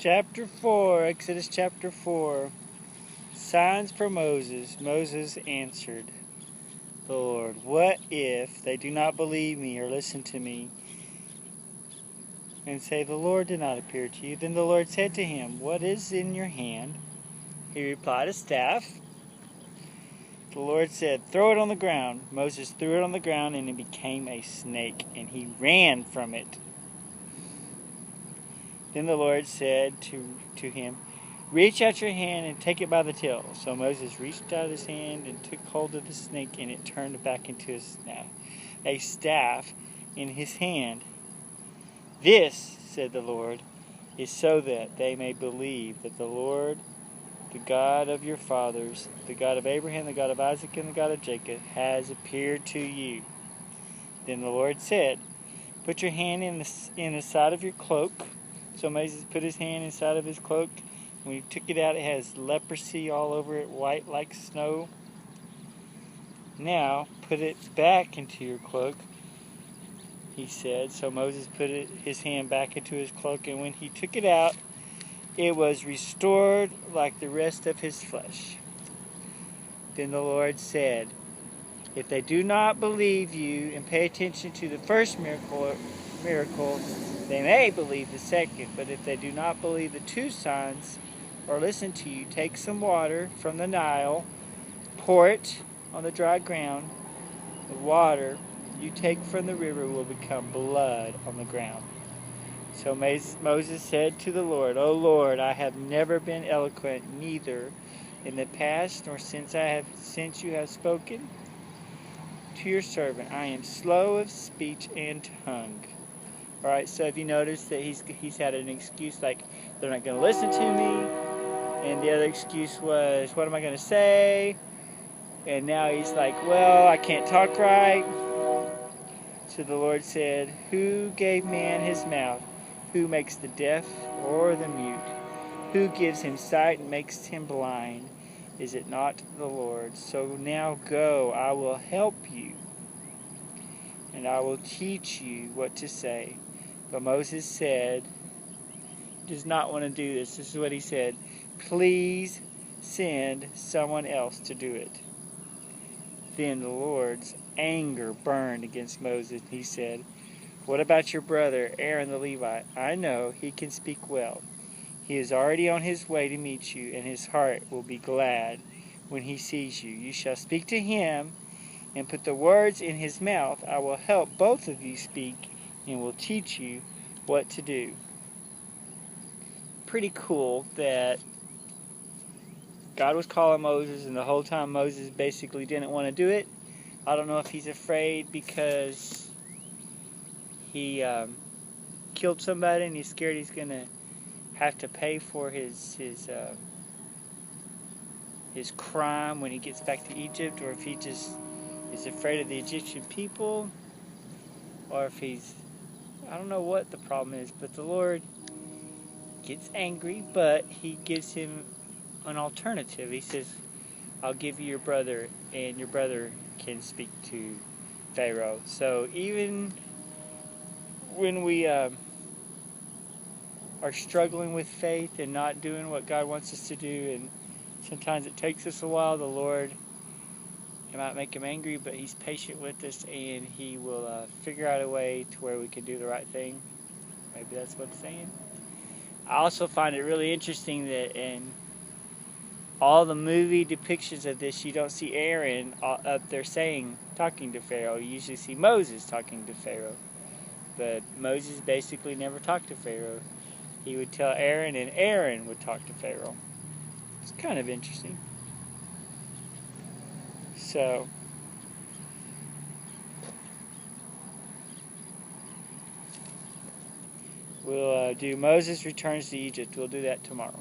Chapter 4, Exodus chapter 4. Signs for Moses. Moses answered the Lord, "What if they do not believe me or listen to me and say, 'The Lord did not appear to you'?" Then the Lord said to him, "What is in your hand?" He replied, "A staff." The Lord said, "Throw it on the ground." Moses threw it on the ground, and it became a snake, and he ran from it. Then the Lord said to him, "Reach out your hand and take it by the tail." So Moses reached out his hand and took hold of the snake, and it turned back into a staff in his hand. "This," said the Lord, "is so that they may believe that the Lord, the God of your fathers, the God of Abraham, the God of Isaac, and the God of Jacob, has appeared to you." Then the Lord said, "Put your hand in the side of your cloak." So Moses put his hand inside of his cloak. When he took it out, it has leprosy all over it, white like snow. "Now put it back into your cloak," he said. So Moses put his hand back into his cloak, and when he took it out, it was restored like the rest of his flesh. Then the Lord said, "If they do not believe you and pay attention to the first miracle, they may believe the second. But if they do not believe the two signs or listen to you, take some water from the Nile, pour it on the dry ground. The water you take from the river will become blood on the ground." So Moses said to the Lord, "O Lord, I have never been eloquent, neither in the past nor since you have spoken to your servant. I am slow of speech and tongue." All right, so if you notice that he's had an excuse like, "They're not going to listen to me," and the other excuse was, "What am I going to say?" And now he's like, "Well, I can't talk right." So the Lord said, "Who gave man his mouth? Who makes the deaf or the mute? Who gives him sight and makes him blind? Is it not the Lord? So now go, I will help you, and I will teach you what to say." But Moses said, does not want to do this. This is what he said, "Please send someone else to do it." Then the Lord's anger burned against Moses. He said, "What about your brother Aaron the Levite? I know he can speak well. He is already on his way to meet you, and his heart will be glad when he sees you. You shall speak to him and put the words in his mouth. I will help both of you speak and will teach you what to do." Pretty cool that God was calling Moses, and the whole time Moses basically didn't want to do it. I don't know if he's afraid because he killed somebody and he's scared he's going to have to pay for his crime when he gets back to Egypt, or if he just is afraid of the Egyptian people, or if I don't know what the problem is, but the Lord gets angry, but he gives him an alternative. He says, "I'll give you your brother, and your brother can speak to Pharaoh." So even when we are struggling with faith and not doing what God wants us to do, and sometimes it takes us a while, the Lord, it might make him angry, but he's patient with us, and he will figure out a way to where we can do the right thing. Maybe that's what it's saying. I also find it really interesting that in all the movie depictions of this, you don't see Aaron up there talking to Pharaoh. You usually see Moses talking to Pharaoh. But Moses basically never talked to Pharaoh. He would tell Aaron, and Aaron would talk to Pharaoh. It's kind of interesting. So we'll do Moses returns to Egypt. We'll do that tomorrow.